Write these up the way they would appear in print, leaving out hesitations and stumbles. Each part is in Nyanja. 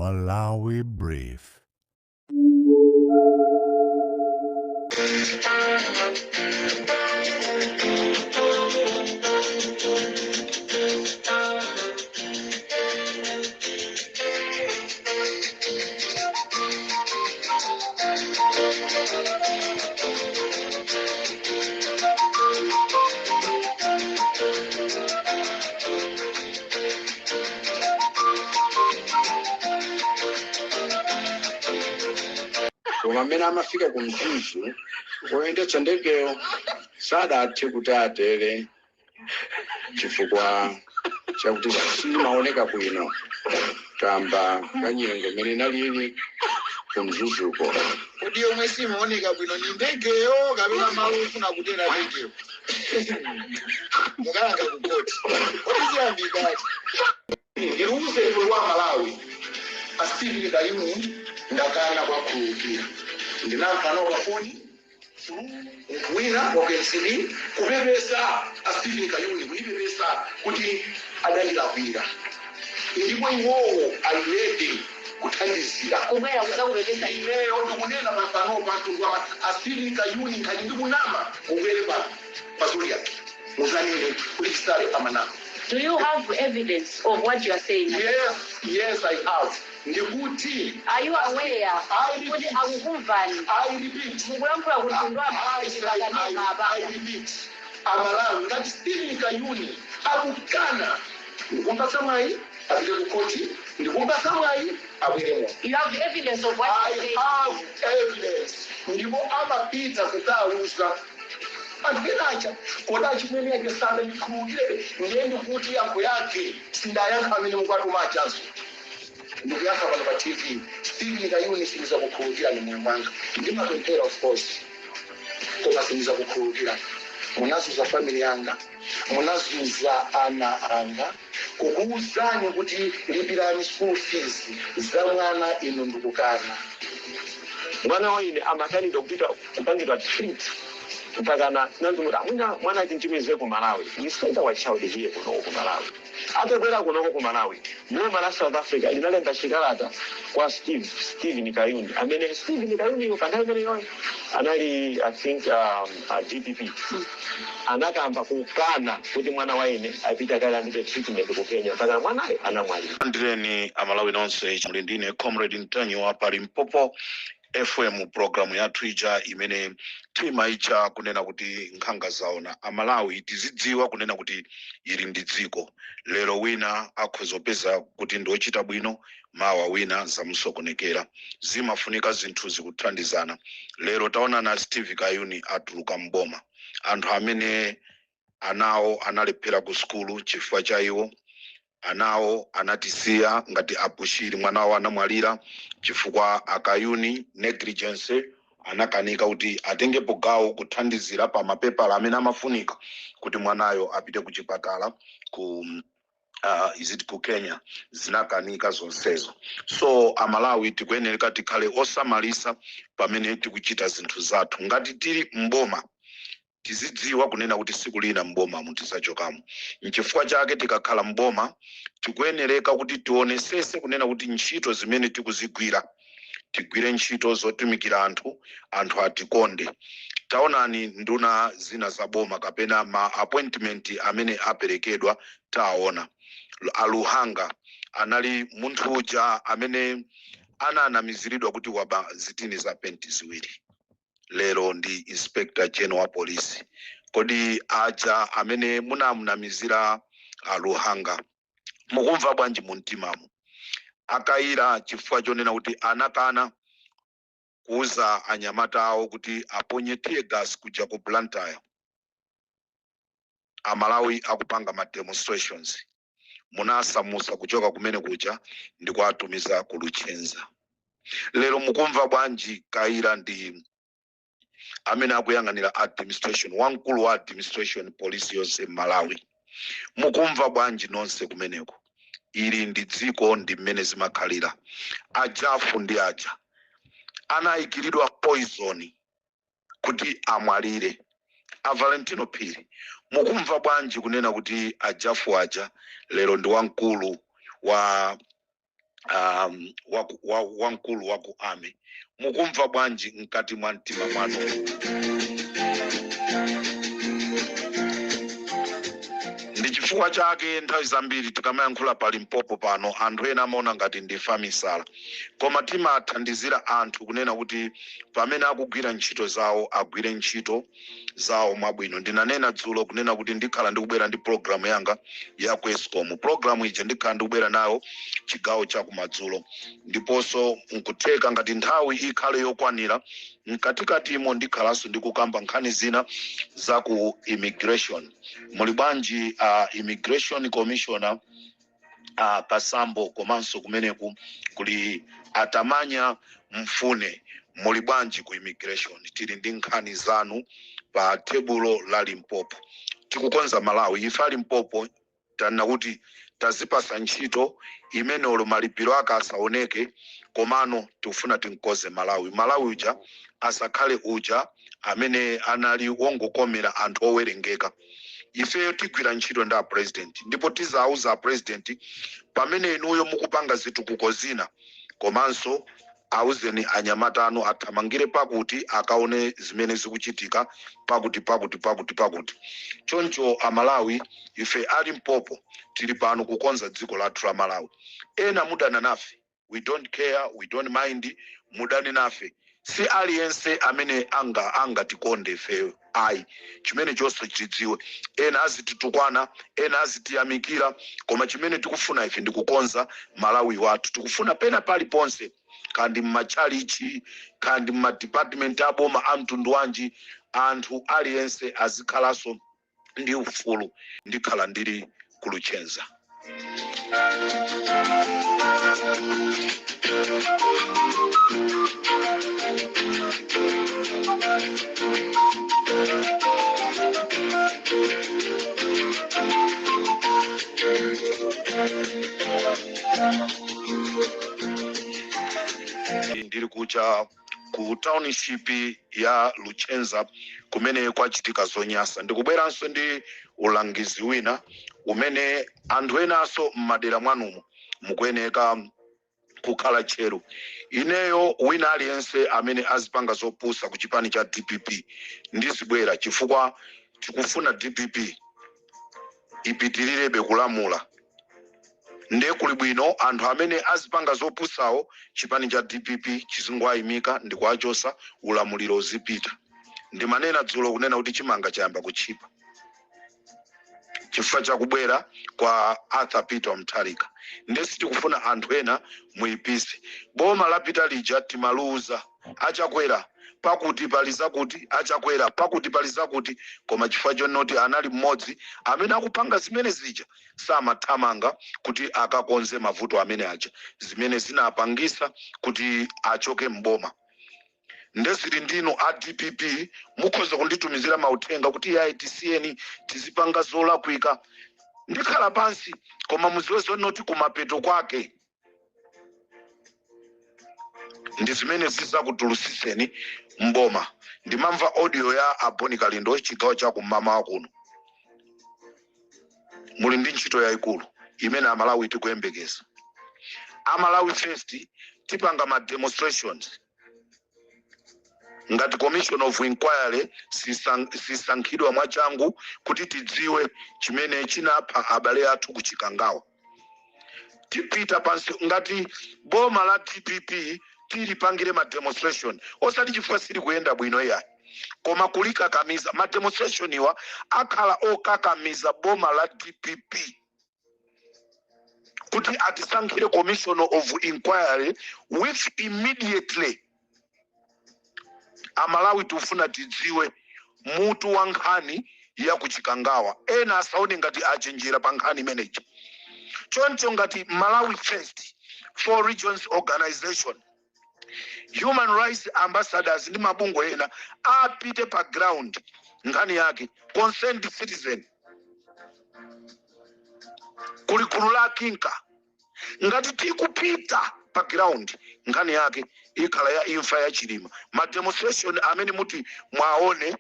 Malawi Brief. Wamena amafika kumzuzu woenda chandekeo sada athe kuti atere chifukwa chakuti simaoneka bwino kamba kanyengo mene nalili kumzuzuko kodi yomwe simaoneka bwino ni ndegeyo kapena malo ufuna kutera ndegeyo mukalanga kukoti kodi ziyambikati iruze kwa Malawi asili dayuni ndakana kwa kurukia ndinakana wafoni wina wakensili kubebesa asili kayuni kubebesa kuti adalira kwira ndipo iwowo already kuthandizira kumwera kuzakubebesa iweyo ndikunena mafano pantu kwa asili kayuni nkali ndikunama ubere pazuri yake muzanile kulikistare pamanako. Do you have evidence of what you are saying? Yes, I have. Are you aware? I repeat. Amalawi ngati Stephen Kayuni alukana ndikumba samai abire kukoti ndikumba samai abiremo. You have evidence of what you are saying? I have evidence. Ndipo amapita kutalusa Andinacha, koda chimene yake sanda nikurugire ngende kuti yango yake sindayaka amene mkwatu machazo. Ndiyaka pano pa TV, Stephen Kayuni siniza kukurugira ni mwanga. Ndima kumpera of course. Koma siniza kukurugira. Munazuza family yanga, munazuza ana anga, kukuuzani kuti lipirani school fees za mwana ino ndukukana. Mwana waine amakani dokupita kupangidwa treat. Kutagana nanzumura mwana tinchimize ku Malawi. We sent our child here ku Malawi. Atakwera kuno ku Malawi. Mwana South Africa linalenda shikalata kwa Stephen Kayuni. Amene Stephen Kayuni ukandangene yoy. Anali I think GPP. Anakamba kukana kuti mwana waine apita kala ndite treatment ku Kenya. Tagana mwana anamwali. Andreni Amalawi nonse chimlindine comrade Ntanyo hapa Limpopo. FM programu ya Twitter imene timaicha kunena kuti nkhanga zaona Amalawi tizidziwa kunena kuti ili ndi dziko lero wina akhozopeza kuti ndochita bwino mawa wina zamusokonekera zimafunika zinthu zikuthandizana. Lero taona na Steve Kayuni atuluka mboma anthu amene anawo analephera ku skulu chifukwa cha iwo anawo anatisiya ngati abushiri mwana wa anamwalira chifukwa akayuni negligence anakanika kuti atengepo gawo kuthandizira pa mapepala amene amafunika kuti mwanayo apite ku chipatala ku ku Kenya zinakanika zonsezo. So Amalawi tikuyenera tikhale osamalisa pamene tikuchita zinthu zathu ngati tili mboma tizidziwa kunena kuti siku lina mboma mutisachokamu. Nchifukwa chake tikakhala mboma tikuyenereka kuti tionesese kunena kuti ntchito zimene tikuzigwira tigwire ntchito zotumikira anthu atikonde. Taonani nduna zina za boma kapena ma appointment amene aperekedwa taona. Aluhanga anali munthu uja amene ananamiziridwa kuti waba zitini za penti ziwiri. Lero ndi Inspector General Police. Kodi aja amene munamnamizira Aluhanga mukumva bwanji muntimamu akaira chifukwa chonena kuti anakana kuuza anyamata awo kuti aponye tear gas kuja ku Blantyre. Amalawi akupanga ma demonstrations munasamusa kuchoka kumene kuja ndi kuatumiza ku Luchenza. Lero mukumva bwanji kaira ndi amene akuyang'anira administration wamkulu wa administration police yonse Malawi. Mukumva bwanji nonse kumeneko ili ndi dziko ndi mmene zimakhalira. Ajafu ndi aja anayikiridwa poison kuti amwalire. A Valentino Phiri mukumva bwanji kunena kuti ajafu aja lero ndi wamkulu wa wankulu waku ame mukumva bwanji mkati mwa mtima mwanu. Ndi chifukwa chake nthawi zambiri tikamayankhula pa Limpopo pano anthu ena amaona ngati ndi famisala, koma timathandizira anthu kunena kuti pamene akugwira ntchito zawo agwire ntchito zawo mwabwino. Ndinanena dzulo kunena kuti ndikhala ndikubwera ndi programu yanga ya Eskom. Programu ija ndikhala ndikubwera nayo chigawo cha kumadzulo, ndiponso nkutheka ngati nthawi ikhale yokwanira mkatikatimo ndikhalanso ndikukamba nkhani zina za ku immigration. Muli bwanji immigration commissioner Kasambo komanso kumeneku kuli Atamanya Mfune, muli bwanji ku immigration? Tili ndi nkhani zanu pa tebulo la Limpopo. Tikukonza Malawi, ife Limpopo tana kuti tazipasa ntchito imene olo malipiro aka asaoneke, komano tifuna tinkoze Malawi. Malawi uja asakhale uja amene anali wongokomera anthu owerengeka. Ifeyo tigwira ntchito nda president, ndipo tizauza president pamene inuyo mukupanga zitukuko zina, komanso auzeni anyamata anu athamangire pakuti akaone zimene zikuchitika pakuti. Choncho Amalawi, ife Limpopo tili pano kukonza dziko lathu la Malawi. Ena mudana nafe, we don't care, we don't mind, mudani nafe. Si aliyense amene anga tikonde feyo ai chimene chonse chidziwe. Ena azititukwana, ena azitiyamikira, koma chimene tikufuna ife ndikukonza Malawi wathu. Tikufuna pena pali ponse, kandi mmachalichi, kandi mma department aboma amtundu wanji, anthu aliyense azikhalaso ndi ufulu ndikhala ndili kuluchenza. Ndiri kucha ku township ya Luchenza kumene kwachitika zonyasa. Ndikubweranso ndi ulangizi wina umene anthu enaso m'madera mwanumo mukuyeneka kukhala chero. Ineyo wina aliyense amene azipanga zopusa ku chipani cha DPP ndizibwera, chifukwa tikufuna DPP ipitirire kulamula. Ndiye kuli bwino anthu amene azipanga zopusawo chipani cha DPP chizingwayimika ndikuachosa ulamuliro uzipita. Ndimanena dzulo kunena kuti chimanga chayamba kuchipa chifukwa chakubwera kwa Arthur Peter Mutharika. Ndesi tikufuna anthu ena muipise. Boma lapita lija timaluza achakwera pakuti paliza kuti, achakwera pakuti paliza kuti, koma chifukwa chonoti anali mmodzi amene akupanga zimene zija samathamanga kuti akakonze mavuto amene aja zimene zinapangisa kuti achoke mboma. Ndesiri ndino DPP mukhoza kunditumizira mauthenga kuti yayi tisiyeni tizipanga zolakwika. Ndikhala pansi koma muziwe zonoti kumapeto kwake ndi zimene zizakutulusiseni mboma. Ndimamva audio ya Aboni Kalindo chigawo cha kumama kuno. Muli ndi ntchito yayikulu imene Amalawi tikuyembekeza. Amalawi first tipanga ma demonstrations. Ngati commission of inquiry sisankhidwa mwachangu kuti tidziwe chimene chinapha abale athu kuchikangawa. Tipita pansi ngati boma la DPP tilipangire ma demonstration. Osati chifukwa sili kuyenda bwino ya, koma kulika kamiza ma demonstration iwa akhala okakamiza boma la DPP kuti atisankhire commission of inquiry with immediately. Amalawi tufuna tidziwe mutu wa nkhani ya kuchikangawa. Ena asaone ngati achenjera pa nkhani manager. Choncho ngati Malawi First for Regions Organization, Human Rights Ambassadors ndi mabungwe ena apite pa ground nkhani yake, concerned citizen kulikulu la kinka. Ngati tikupita pa ground nkhani yake ikhala ya imfa ya Chilima. Ma demonstration amene muti mwaone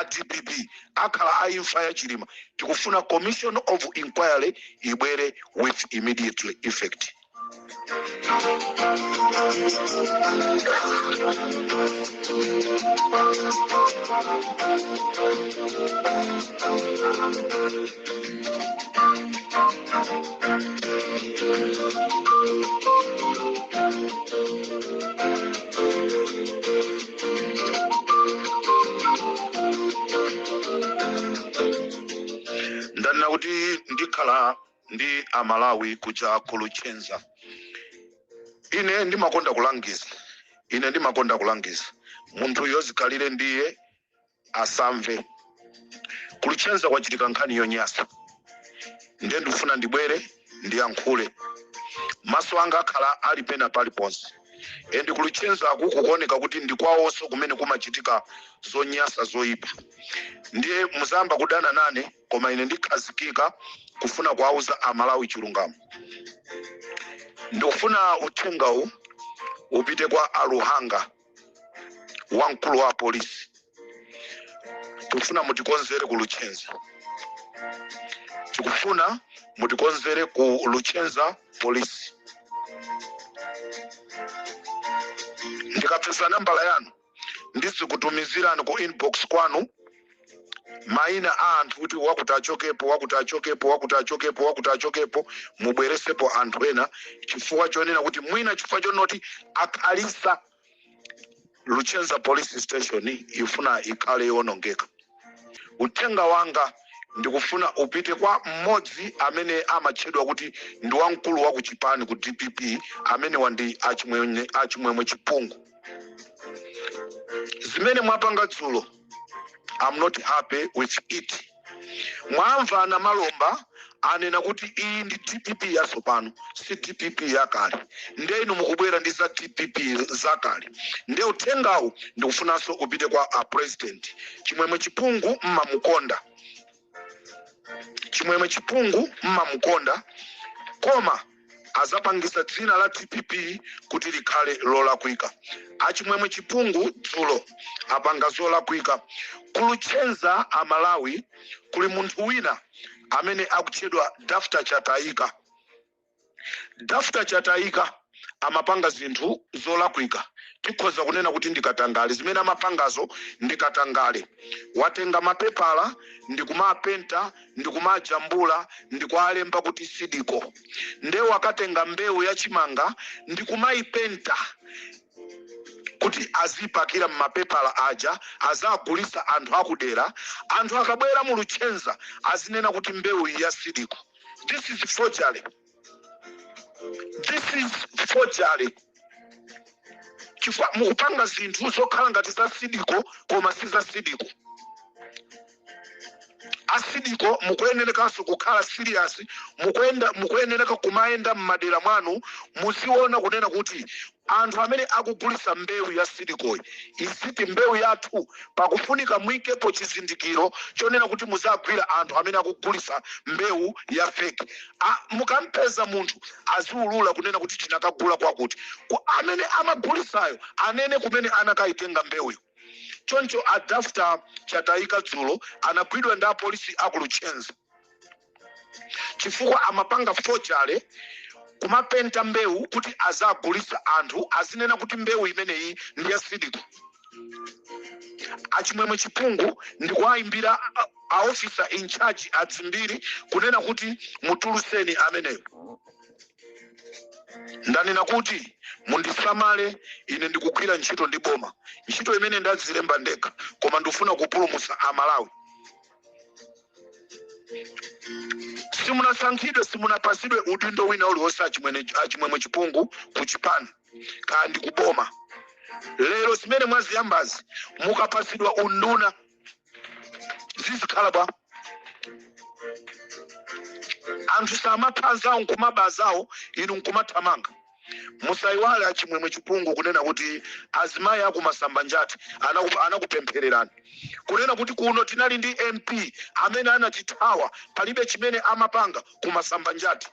DPP akhala a imfa ya Chilima. Tikufuna commission of inquiry ibwere with immediate effect. Ndana kuti ndikhala ndi amalawi kuja kuluchenza. Ine ndimakonda kulangiza. Munthu yozikalire ndiye asamve. Kuluchenza kwachitika nkhani yonyasa. Ndiye ndifuna ndibwere ndiyankhule. Maso anga akhala ali pena paliponse. Endi kuluchenza kukuoneka kuti ndikwawonso kumene kumachitika zonyasa zoyipa. Ndiye muzamba kudana nane koma ine ndikhazikika kufuna kuauza amalawi chilungamo. Ndikufuna uthengawu upite kwa Aluhanga, wamkulu wa polisi. Tikufuna mutikonzere ku Luchenza. Tikufuna mutikonzere ku Luchenza polisi. Ndikapesa nambala yanu ndizikutumizirani ku inbox kwanu maina anthu kuti wakutachokepo mubweresepo anthu ena chifukwa chonena kuti mwina chifukwa chonoti akhalisa Luchenza police station ifuna ikhale yonongeka. Uthenga wanga ndikufuna upite kwa mmodzi amene amatchedwa kuti ndi wamkulu wa kuchipani ku DPP amene wandi achimwemwe chipungu. Zimene mwapanga dzulo, I'm not happy with it. Mwamva na Malomba anena kuti iyi ndi DPP yatsopano, si DPP yakale. Ndiye inu mukubwera ndi za DPP zakale. Ndiye uthengawu ndikufunanso upite kwa president. Chimwemwe chipungu mmamukonda. Koma azapangisa dzina la DPP kuti likhale lolakwika. Achimwemwe chipungu dzulo apanga zolakwika. Kuluchenza amalawi kuli munthu wina amene akutchedwa Dafta Chataika. Dafta Chataika amapanga zinthu zolakwika. Tikhoza kunena kuti ndikatangale. Zimene amapangazo ndikatangale. Watenga mapepala ndikumapenta ndikumajambula ndikualemba kuti sidiko. Ndewe wakatenga mbewu ya chimanga ndikumaipenta kuti azipakira mmapepala aja azagulisa anthu akudera. Anthu akabwera mu Luchenza azinena kuti mbewu ya sidiko. This is forgery. Chifukwa mukupanga zinthu zokhala ngati za sidiko koma si za sidiko. Asidiko mukuyenerekanso kukhala serious, mukuyenereka kumayenda mmadera mwanu muziona kunena kuti anthu amene akugulisa mbewu ya sidikoyi isiti mbewu yathu pakufunika mwikepo chizindikiro chonena kuti muzagwira anthu amene akugulisa mbewu ya fake. Mukampeza munthu aziulula kunena kuti tinakagula kwakuti. Amene amagulisayo anene kumene anakaitenga mbewuyo. Choncho Dafta Chataika dzulo anagwidwa ndi apolisi aku Luchenza. Chifukwa amapanga forgery kumapenta mbewu kuti azagulisa anthu azinena kuti mbewu imeneyi ndi ya sidiko. Achimwemwe chipungu ndikuayimbira officer in charge adzimbiri kunena kuti mutuluseni ameneyo. Ndanena kuti mundisamale ine ndikugwira ntchito ndi boma. Ntchito imene ndazilemba ndekha koma ndifuna kupulumutsa amalawi. Simunasankhidwe simunapasidwe udindo wina uliwonse achimwemwe chipungu kuchipani kandi kuboma. Lero zimene mwaziyambazi mukapasidwa unduna zizikhala bwa. Anthu samaphanzawo nkumabazawo inu nkumathamanga. Musaiwale achimwemwe chipungu kunena kuti azimayi akumasamba njati anakupemphererani. Kunena kuti kuno tinali ndi MP amene anachithawa palibe chimene amapanga kumasamba njati.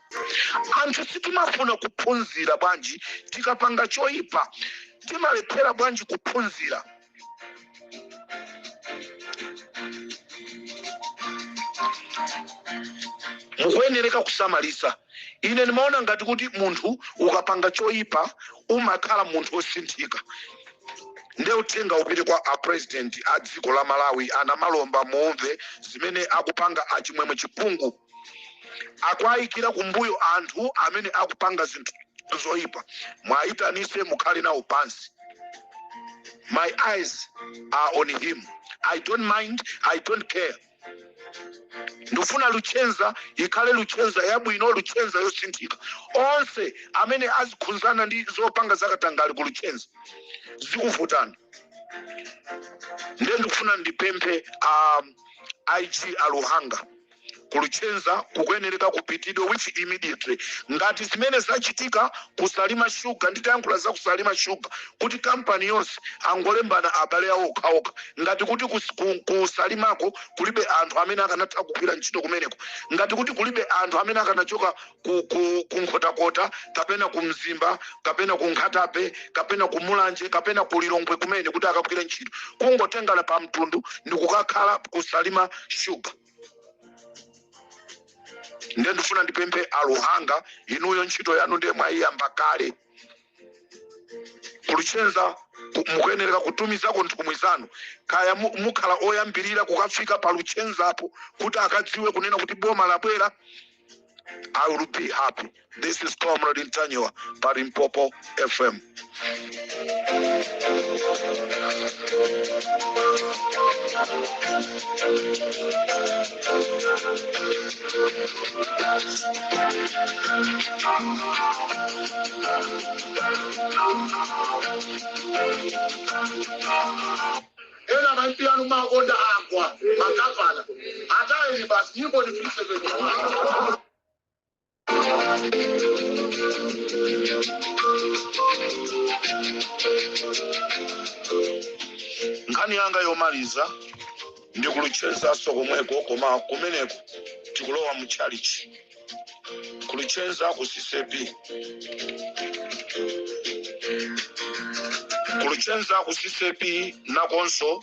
Anthu sitimafuna kuphunzira bwanji tikapanga choyipa. Timalephera bwanji kuphunzira. Mukuyenereka kusamalisa. ine nimaona ngati kuti munthu ukapanga choyipa umakhala munthu osinthika. Nde uthenga upite kwa a president a dziko la Malawi anamalomba muomve zimene akupanga achimwemwe chipungu. Akwayikira kumbuyo anthu amene akupanga zinthu zoyipa. Mwayitanise mukhale nawo pansi. My eyes are on him. I don't mind, I don't care. Ndufuna Luchenza ikhale Luchenza yabwino, Luchenza yosinthika. Onse amene azikhunzana ndi zopanga zakatangali ku Luchenza zikuvutana. Ndiye ndikufuna ndipemphe IG Aluhanga ku Luchenza kukwenereka kupitidwe which immediately. Ngati zimene zachitika kusalima shuga, nditayankhula za kusalima shuga kuti kampani yonse angolembana abale awo okhaokha. Ngati kuti kusalimako kulibe anthu amene akanatha kugwira ntchito kumeneko. Ngati kuti kulibe anthu amene akanachoka ku Nkhotakota kapena ku Mzimba kapena ku Nkhatape kapena ku Mulanje kapena ku Lilongwe kumene kuti akagwira ntchito. Kungotengana pa mtundu ndikukakhala kusalima shuga. Ndiye ndifuna ndipemphe Aluhanga inuyo ntchito yanu ndiye mwayiyamba kale. Ku Luchenza mukuyenereka kutumizako nthumwi zanu. Kaya mukhala oyambirira kukafika pa Luchenza apo kuti akadziwe kunena kuti boma labwera. I will be happy. This is Comrade Ntanyiwa, Parimpopo FM. Ena mapiano magonda agwa makavana hata basi nyimbo ni fisi. Nkhani yanga yomaliza ndi ku Luchenza sokomweko koma kumeneko tikulowa mu chalichi. Ku Luchenza ku CCP. Ku Luchenza ku CCP nakonso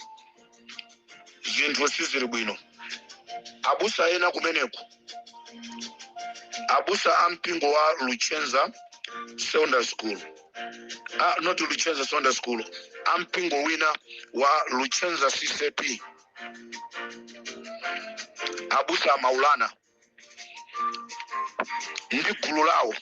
zinthu sizili bwino. Abusa ena kumeneko. Abusa ampingo wa Luchenza Secondary School. Not Luchenza Secondary School. Ampingo wina wa Luchenza CCP. Abusa Maulana. Ndi gulu lawo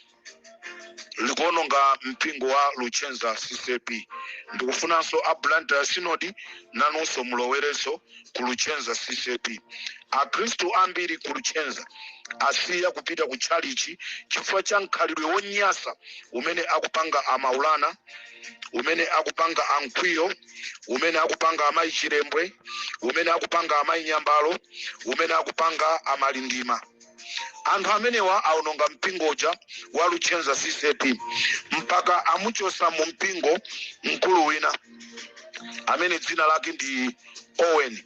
likuononga mpingo wa Luchenza CCP. Ndikufunanso Ablanta Synod nanonso mulowereso ku Luchenza CCP. Akristu ambiri ku Luchenza asiya kupita ku chalichi chifukwa cha nkhalidwe wonyasa umene akupanga Amaulana, umene akupanga Ankwiyo, umene akupanga Amayi Chirembwe, umene akupanga Amayi Nyambalo, umene akupanga Amalindima. Anthu amenewa aononga mpingoja wa Luchenza CCP mpaka amuchosa mu mpingo mkulu wina amene dzina lake ndi Owen.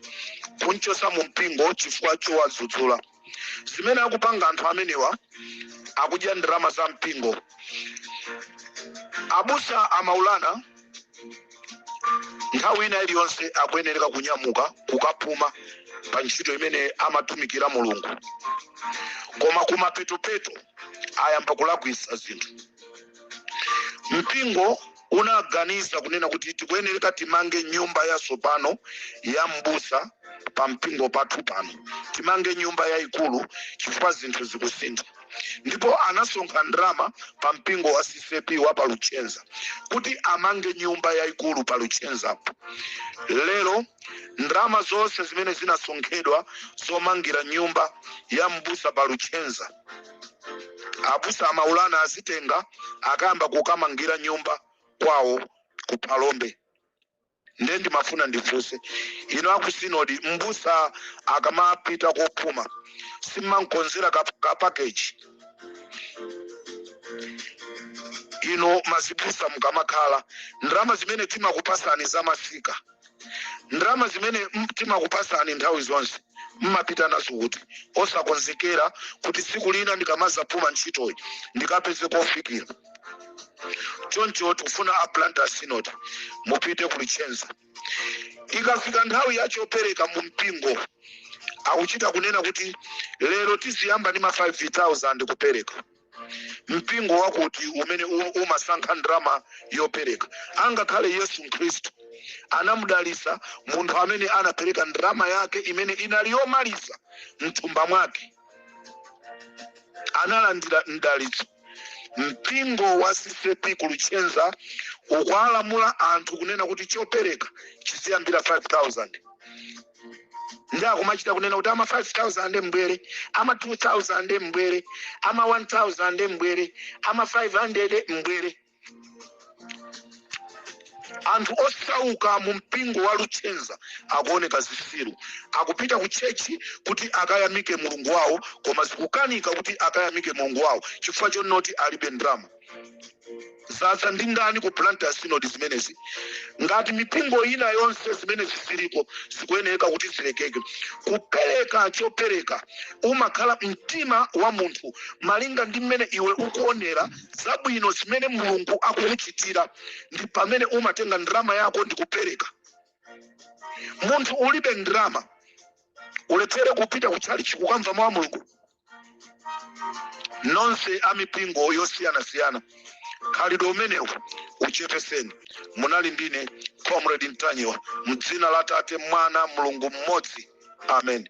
Kunchosa mu mpingo chifukwa chowadzudzula. Zimene akupanga anthu amenewa akudya ndalama za mpingo. Abusa Amaulana nthawi ina iliyonse akuyenereka kunyamuka kukapuma pa ntchito imene amatumikira Mulungu. Koma kumapetopeto ayamba kulakwisa zinthu. Mpingo unaganiza kunena kuti tikuyenereka timange nyumba ya sopano ya mbusa pa mpingo pathu pano. Timange nyumba ya ikulu chifukwa zinthu zikusintha. Ndipo anasonkha ndalama pa mpingo wa CCP wa pa Luchenza kuti amange nyumba ya ikulu pa Luchenza. Lero ndalama zonse zimene zinasonkhedwa zomangira nyumba ya mbusa pa Luchenza, abusa Amaulana azitenga akamba kukamangira nyumba kwawo ku Palombe. Ndendi mafuna ndifunse ino aku Synod mbusa akamapita kopuma simankonzera ka package. Ino mazibusa mukamakhala ndalama zimene timakupasani za masika, ndalama zimene timakupasani nthawi zonse mmapita nazo kuti osakonzekera kuti siku lina ndikamaza puma ntchitoyi ndikapeze kofikira. Choncho tikufuna Ablanta Synod mupite ku Luchenza. Ikafika nthawi yachopereka mu mpingo akuchita kunena kuti lero tiziyamba ndi ma 5,000 kupereka. mpingo wakuti umene umasankha ndrama yopereka. Angakhale Yesu Kristu anamudalisa munthu amene anapereka ndrama yake imene inali yomaliza mthumba mwake, analandira mdalitso. Mpingo wa CCP kulichenza ukwalamula anthu kunena kuti chopereka chiziyambira 5,000. Ndakumachita kunena kuti ama 5,000 mbwere, ama 2,000 mbwere, ama 1,000 mbwere, ama 500 mbwere. Anthu osauka mu mpingo wa Luchenza akuoneka zisiru, akupita ku chechi kuti akayamike mulungu wawo, koma zikukanika kuti akayamike mulungu wawo chifukwa chonoti alibe ndrama. Sasa ndingani ku planter synod zimenezi? Ngati mipingo ina yonse zimenezi zilipo zikuyeneka kuti zilekeke. Kupereka chopereka umakhala mtima wa munthu malinga ndi mmene iwe ukuonera zabwino zimene mulungu akukuchitira, ndi pamene umatenga ndrama yako ndi kupereka. Munthu ulibe ndrama uletere kupita kuchalichi kukamva mawu a mulungu. Nonse amipingo yosiyana-siyana khalidwe umenewu uchepeseni. Munali ndine Comrade Ntanyiwa, m'dzina la Tate, Mwana, Mulungu mmodzi. Amen.